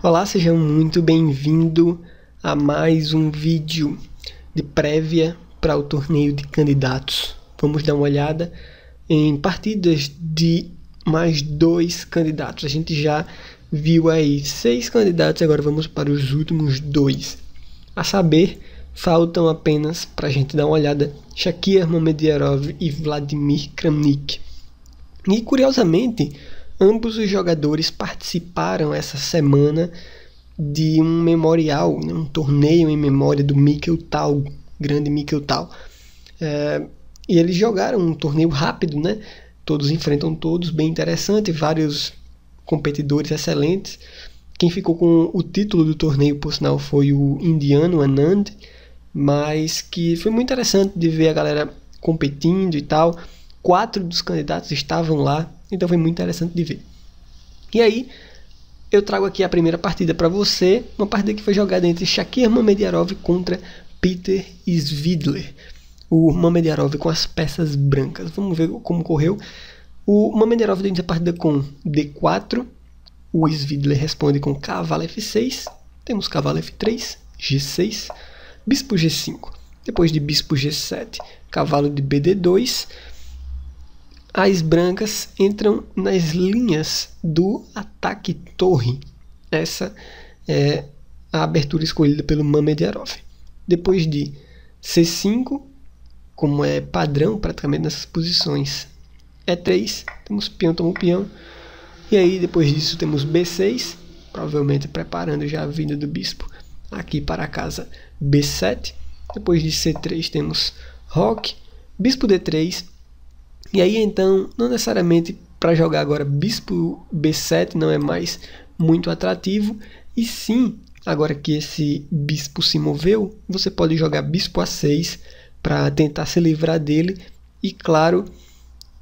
Olá, seja muito bem-vindo a mais um vídeo de prévia para o torneio de candidatos. Vamos dar uma olhada em partidas de mais 2 candidatos. A gente já viu aí 6 candidatos, agora vamos para os últimos 2. A saber, faltam apenas, para a gente dar uma olhada, Shakir Mamedyarov e Vladimir Kramnik. E curiosamente, ambos os jogadores participaram essa semana de um memorial, um torneio em memória do Mikhail Tal, grande Mikhail Tal. E eles jogaram um torneio rápido, né? Todos enfrentam todos, bem interessante, vários competidores excelentes. Quem ficou com o título do torneio, por sinal, foi o indiano Anand, mas que foi muito interessante de ver a galera competindo e tal. 4 dos candidatos estavam lá, então foi muito interessante de ver. E aí, eu trago aqui a primeira partida para você, uma partida que foi jogada entre Shakir Mamedyarov contra Peter Svidler. O Mamedyarov com as peças brancas. Vamos ver como correu. O Mamedyarov deu a partida com D4, o Svidler responde com cavalo F6, temos cavalo F3, G6, bispo G5. Depois de bispo G7, cavalo de BD2, as brancas entram nas linhas do ataque torre. Essa é a abertura escolhida pelo Mamedyarov. Depois de C5, como é padrão praticamente nessas posições, E3, temos peão toma peão. E aí depois disso temos B6, provavelmente preparando já a vinda do bispo aqui para a casa B7. Depois de C3 temos roque, bispo D3. E aí então, não necessariamente para jogar agora bispo B7 não é mais muito atrativo. E sim, agora que esse bispo se moveu, você pode jogar bispo A6 para tentar se livrar dele. E claro,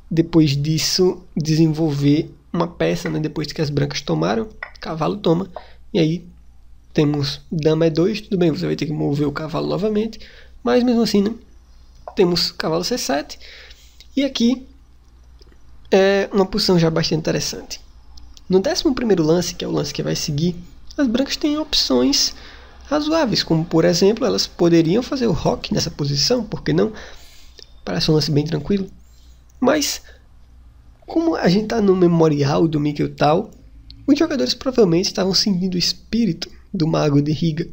depois disso desenvolver uma peça, né? Depois que as brancas tomaram, cavalo toma. E aí temos dama E2, tudo bem, você vai ter que mover o cavalo novamente. Mas mesmo assim, né? Temos cavalo C7. E aqui é uma posição já bastante interessante. No 11º lance, que é o lance que vai seguir, as brancas têm opções razoáveis, como por exemplo, elas poderiam fazer o roque nessa posição, por que não? Parece um lance bem tranquilo. Mas, como a gente está no memorial do Mikhail Tal, os jogadores provavelmente estavam sentindo o espírito do mago de Riga.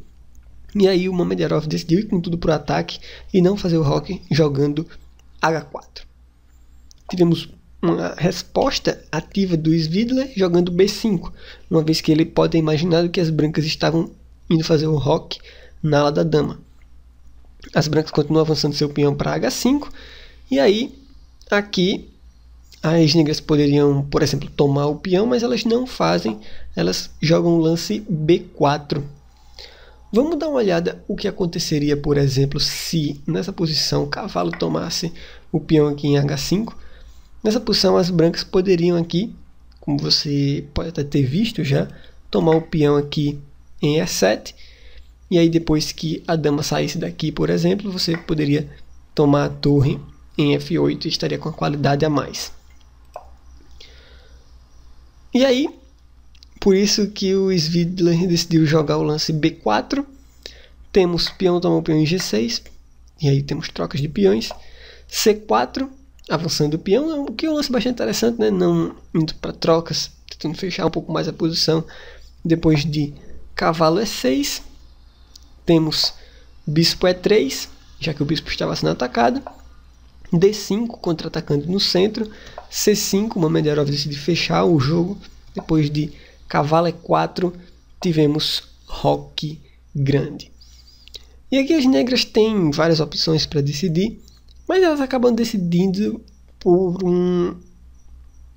E aí o Mamedyarov decidiu ir com tudo para o ataque e não fazer o roque jogando H4. Tivemos uma resposta ativa do Svidler jogando B5, uma vez que ele pode ter imaginado que as brancas estavam indo fazer o roque na ala da dama. As brancas continuam avançando seu peão para H5, e aí aqui as negras poderiam, por exemplo, tomar o peão, mas elas não fazem, elas jogam o lance B4. Vamos dar uma olhada o que aconteceria, por exemplo, se nessa posição o cavalo tomasse o peão aqui em H5. Nessa posição as brancas poderiam aqui, como você pode até ter visto já, tomar o peão aqui em E7. E aí depois que a dama saísse daqui, por exemplo, você poderia tomar a torre em F8 e estaria com a qualidade a mais. E aí, por isso que o Svidler decidiu jogar o lance B4. Temos peão toma o peão em G6. E aí temos trocas de peões. C4, avançando o peão, o que é um lance bastante interessante, né? Não indo para trocas, tentando fechar um pouco mais a posição. Depois de cavalo E6, temos bispo E3, já que o bispo estava sendo atacado. D5, contra-atacando no centro. C5, o Mamedyarov decide fechar o jogo. Depois de cavalo E4, tivemos roque grande. E aqui as negras têm várias opções para decidir, mas elas acabam decidindo por um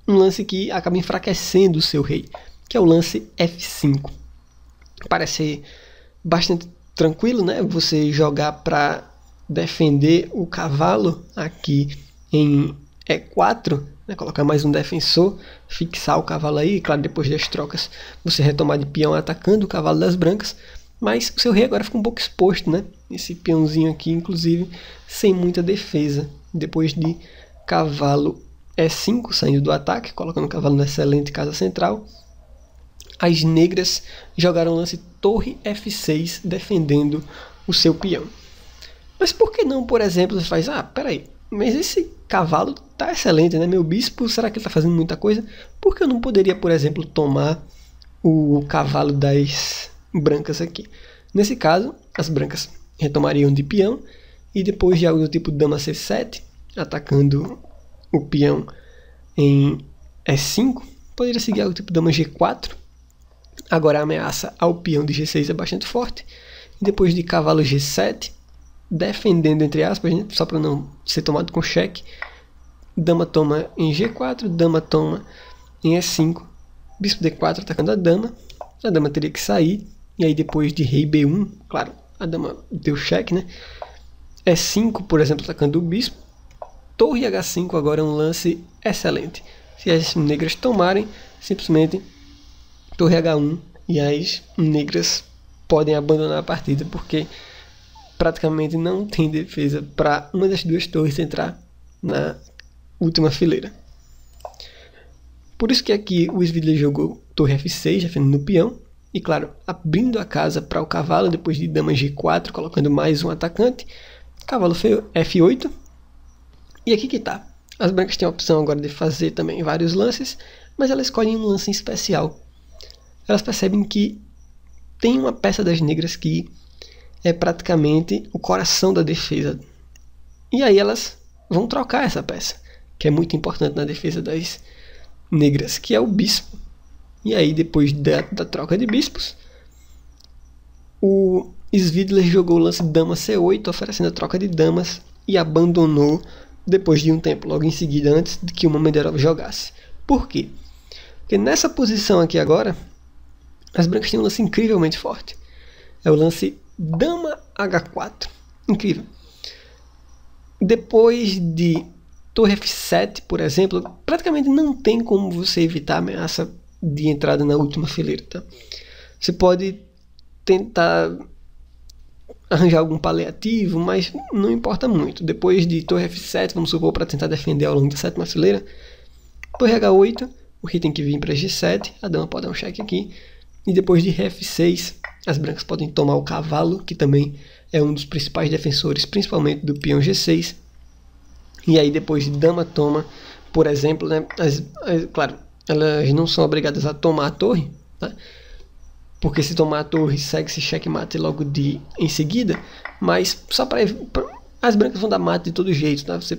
lance que acaba enfraquecendo o seu rei, que é o lance F5. Parece ser bastante tranquilo, né? Você jogar para defender o cavalo aqui em E4, né? Colocar mais um defensor, fixar o cavalo aí, claro, depois das trocas você retomar de peão atacando o cavalo das brancas, mas o seu rei agora fica um pouco exposto, né? Esse peãozinho aqui, inclusive, sem muita defesa. Depois de cavalo E5, saindo do ataque, colocando o cavalo na excelente casa central. as negras jogaram o lance torre F6 defendendo o seu peão. Mas por que não, por exemplo, você faz, peraí, mas esse cavalo tá excelente, né? Meu bispo, será que ele tá fazendo muita coisa? Por que eu não poderia, por exemplo, tomar o cavalo das brancas aqui? Nesse caso, as brancas retomariam de peão e depois de algo do tipo dama C7, atacando o peão em E5, poderia seguir algo do tipo dama G4. Agora a ameaça ao peão de G6 é bastante forte. E depois de cavalo G7, defendendo entre aspas, né, só para não ser tomado com cheque, dama toma em G4, dama toma em E5, bispo D4 atacando a dama teria que sair, e aí depois de rei B1, claro, a dama deu cheque, né? E5, por exemplo, atacando o bispo, torre H5 agora é um lance excelente. Se as negras tomarem, simplesmente torre H1 e as negras podem abandonar a partida, porque praticamente não tem defesa para uma das duas torres entrar na última fileira. Por isso que aqui o Svidler jogou torre F6, defendendo o peão, e claro, abrindo a casa para o cavalo depois de dama G4, colocando mais um atacante, cavalo F8, e aqui que tá. As brancas têm a opção agora de fazer também vários lances, mas elas escolhem um lance especial. Elas percebem que tem uma peça das negras que é praticamente o coração da defesa. E aí elas vão trocar essa peça, que é muito importante na defesa das negras, que é o bispo. E aí depois da troca de bispos, o Svidler jogou o lance dama C8, oferecendo a troca de damas, e abandonou depois de um tempo, logo em seguida, antes de que o Mamedyarov jogasse. Por quê? Porque nessa posição aqui agora, as brancas têm um lance incrivelmente forte. É o lance dama H4. Incrível. Depois de torre F7, por exemplo, praticamente não tem como você evitar a ameaça de entrada na última fileira. Tá? Você pode tentar arranjar algum paliativo, mas não importa muito. Depois de torre F7, vamos supor, para tentar defender ao longo da sétima fileira, torre H8, o rei tem que vir para G7, a dama pode dar um cheque aqui, e depois de rei F6, as brancas podem tomar o cavalo, que também é um dos principais defensores, principalmente do peão G6, e aí depois de dama toma, por exemplo, né, claro, elas não são obrigadas a tomar a torre, tá? Porque se tomar a torre, segue-se checkmate logo em seguida, mas só para as brancas vão dar mate de todo jeito, tá? Você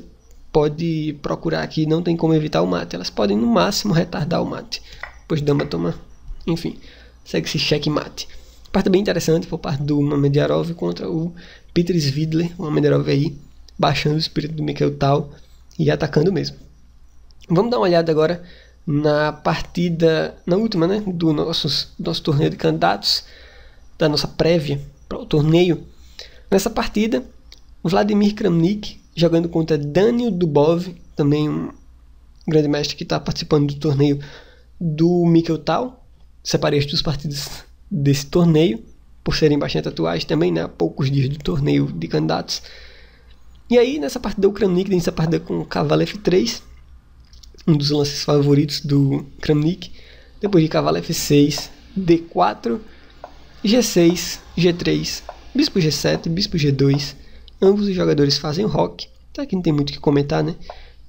pode procurar aqui, não tem como evitar o mate, elas podem no máximo retardar o mate, pois dama toma, enfim, segue-se checkmate. Parte bem interessante por parte do Mamedyarov contra o Peter Svidler, o Mamedyarov aí baixando o espírito do Mikhail Tal e atacando mesmo. Vamos dar uma olhada agora na partida, na última, né, do nosso torneio de candidatos, da nossa prévia para o torneio. Nessa partida, o Vladimir Kramnik jogando contra Daniel Dubov, também um grande mestre que está participando do torneio do Mikhail Tal. Separei as duas partidas desse torneio, por serem bastante atuais também, né, há poucos dias do torneio de candidatos. E aí, nessa partida, o Kramnik, nessa partida com cavalo F3, um dos lances favoritos do Kramnik, depois de cavalo F6, D4, G6, G3, bispo G7, bispo G2, ambos os jogadores fazem o roque, tá? Aqui não tem muito o que comentar, né?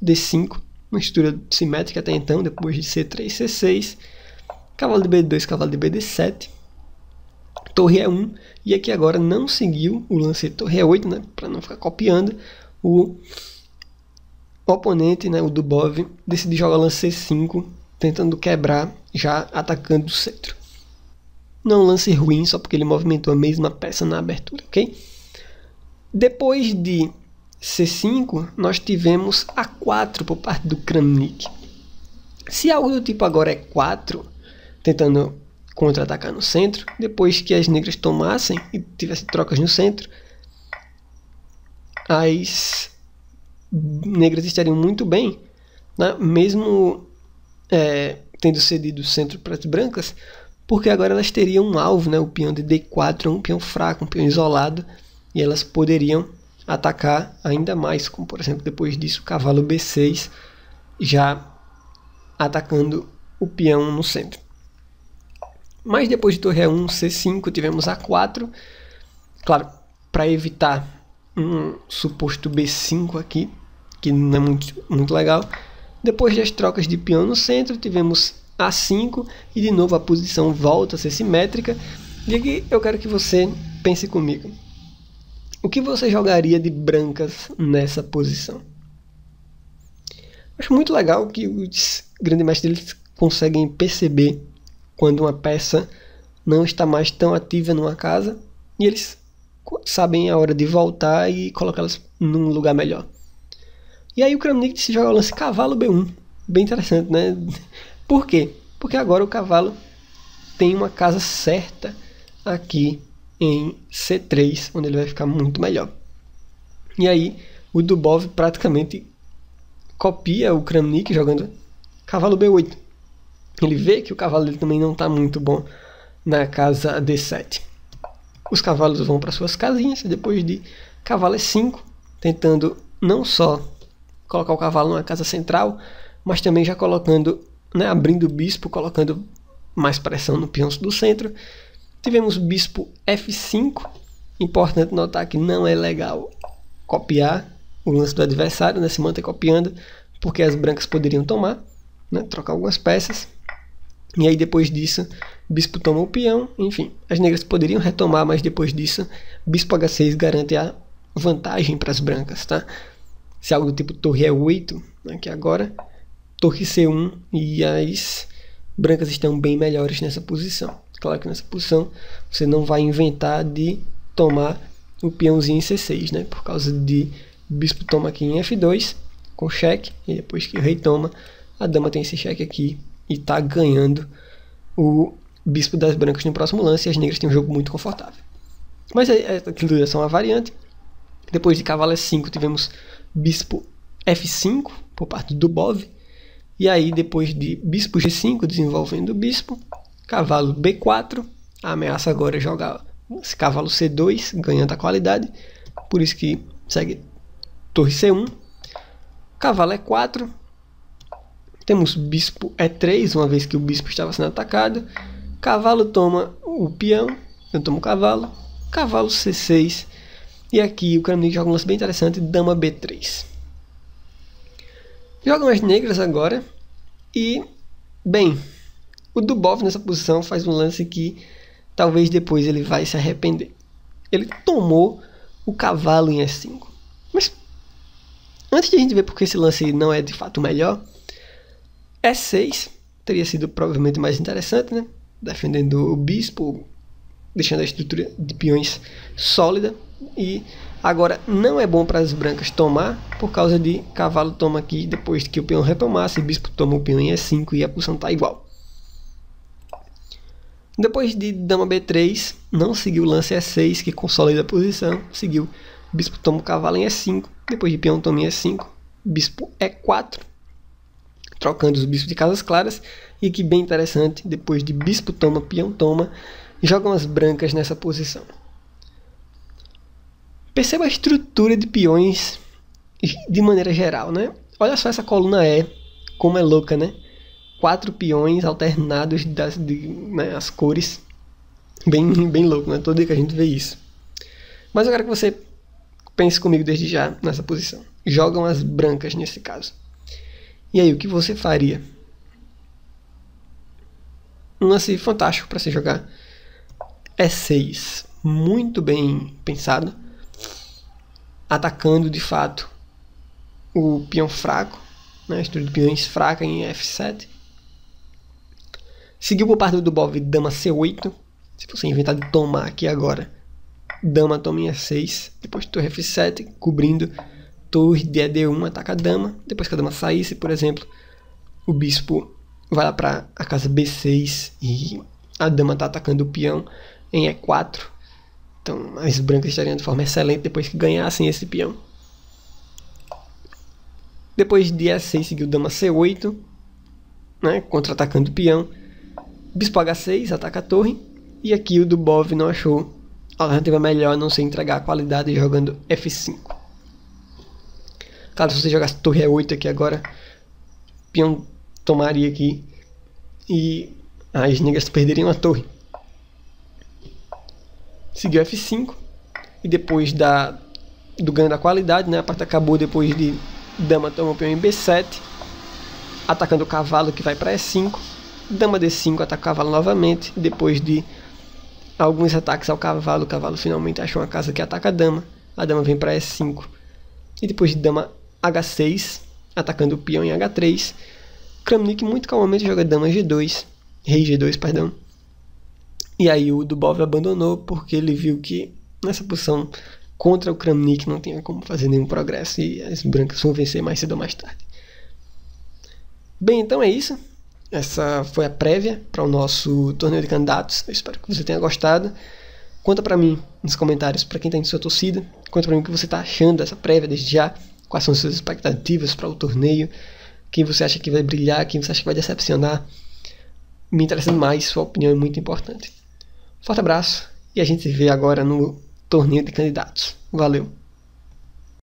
D5, uma estrutura simétrica até então, depois de C3, C6, cavalo de B2, cavalo de BD7, torre E1, e aqui agora não seguiu o lance torre E8, né? Para não ficar copiando, o oponente, né, o Dubov, decidiu jogar o lance C5, tentando quebrar, já atacando o centro. Não um lance ruim, só porque ele movimentou a mesma peça na abertura, ok? Depois de C5, nós tivemos A4 por parte do Kramnik. Se algo do tipo agora é 4, tentando contra-atacar no centro, depois que as negras tomassem e tivessem trocas no centro, as negras estariam muito bem, né? Mesmo tendo cedido o centro para as brancas, porque agora elas teriam um alvo, né? O peão de D4 é um peão fraco, um peão isolado, e elas poderiam atacar ainda mais, como por exemplo depois disso o cavalo B6 já atacando o peão no centro. Mas depois de torre E1, C5, tivemos A4. Claro, para evitar um suposto B5 aqui, que não é muito legal. Depois das trocas de peão no centro, tivemos A5 e de novo a posição volta a ser simétrica. E aqui eu quero que você pense comigo. O que você jogaria de brancas nessa posição? Acho muito legal que os grandes mestres eles conseguem perceber quando uma peça não está mais tão ativa numa casa e eles sabem a hora de voltar e colocá-las num lugar melhor. E aí o Kramnik se joga o lance cavalo B1. Bem interessante, né? Por quê? Porque agora o cavalo tem uma casa certa aqui em C3, onde ele vai ficar muito melhor. E aí o Dubov praticamente copia o Kramnik jogando cavalo B8. Ele vê que o cavalo dele também não está muito bom na casa D7. Os cavalos vão para suas casinhas, depois de cavalo E5, tentando não só colocar o cavalo numa casa central, mas também já colocando, né, abrindo o bispo, colocando mais pressão no peão do centro. Tivemos bispo F5, importante notar que não é legal copiar o lance do adversário, né, se manter copiando, porque as brancas poderiam tomar, né, trocar algumas peças. E aí depois disso, bispo toma o peão, enfim, as negras poderiam retomar, mas depois disso, bispo H6 garante a vantagem para as brancas, tá? Se algo do tipo torre E8, aqui agora, torre C1 e as brancas estão bem melhores nessa posição. Claro que nessa posição você não vai inventar de tomar o peãozinho em C6, né? Por causa de bispo toma aqui em F2 com cheque, e depois que o rei toma, a dama tem esse cheque aqui e está ganhando o bispo das brancas no próximo lance, e as negras têm um jogo muito confortável. Mas aquilo é só uma variante. Depois de cavalo E5 tivemos bispo F5 por parte do Dubov. E aí depois de bispo G5 desenvolvendo o bispo, cavalo B4, a ameaça agora é jogar esse cavalo C2 ganhando a qualidade, por isso que segue torre C1, cavalo E4, temos bispo E3, uma vez que o bispo estava sendo atacado, cavalo toma o peão, eu tomo o cavalo, cavalo C6, e aqui o Kramnik joga um lance bem interessante, dama B3. Jogam as negras agora, e, bem, o Dubov nessa posição faz um lance que talvez depois ele vai se arrepender. Ele tomou o cavalo em E5. Mas, antes de a gente ver porque esse lance não é de fato o melhor, E6 teria sido provavelmente mais interessante, né? Defendendo o bispo, deixando a estrutura de peões sólida. E agora não é bom para as brancas tomar, por causa de cavalo toma aqui, depois que o peão retomasse, bispo toma o peão em E5 e a posição está igual. Depois de dama B3, não seguiu o lance E6, que consolida a posição, seguiu bispo toma o cavalo em E5, depois de peão toma em E5, bispo E4, trocando os bispos de casas claras, e que bem interessante, depois de bispo toma, peão toma, jogam as brancas nessa posição. Perceba a estrutura de peões de maneira geral, né? Olha só essa coluna E, como é louca, né? 4 peões alternados né, as cores, bem louco, né? Todo dia que a gente vê isso. Mas eu quero que você pense comigo desde já nessa posição. Jogam as brancas nesse caso. E aí, o que você faria? Um lance fantástico para se jogar. E6, muito bem pensado. Atacando de fato o peão fraco, né? A estrutura de peões fraca em F7. Seguiu por parte do Dubov dama C8. Se você inventar de tomar aqui agora, dama toma em E6, depois torre F7, cobrindo torre de E1, ataca a dama. Depois que a dama saísse, por exemplo, o bispo vai lá para a casa B6 e a dama está atacando o peão em E4. Então as brancas estariam de forma excelente depois que ganhassem esse peão. Depois de E6 seguiu dama C8, né, contra-atacando o peão. Bispo H6 ataca a torre. E aqui o Dubov não achou a alternativa melhor a não ser entregar a qualidade jogando F5. Claro, se você jogasse torre E8 aqui agora, o peão tomaria aqui e as negras perderiam a torre. seguiu F5, e depois do ganho da qualidade, né, a partida acabou depois de dama toma o peão em B7, atacando o cavalo que vai para E5, dama D5 ataca o cavalo novamente, depois de alguns ataques ao cavalo, o cavalo finalmente achou uma casa que ataca a dama vem para E5, e depois de dama H6, atacando o peão em H3, Kramnik muito calmamente joga dama G2, rei G2, perdão, e aí o Dubov abandonou porque ele viu que nessa posição contra o Kramnik não tinha como fazer nenhum progresso e as brancas vão vencer mais cedo ou mais tarde. Bem, então é isso. Essa foi a prévia para o nosso torneio de candidatos. Eu espero que você tenha gostado. Conta para mim nos comentários, para quem está em sua torcida. Conta para mim o que você está achando dessa prévia desde já. Quais são as suas expectativas para o torneio. Quem você acha que vai brilhar, quem você acha que vai decepcionar. Me interessa mais, sua opinião é muito importante. Forte abraço e a gente se vê agora no torneio de candidatos. Valeu!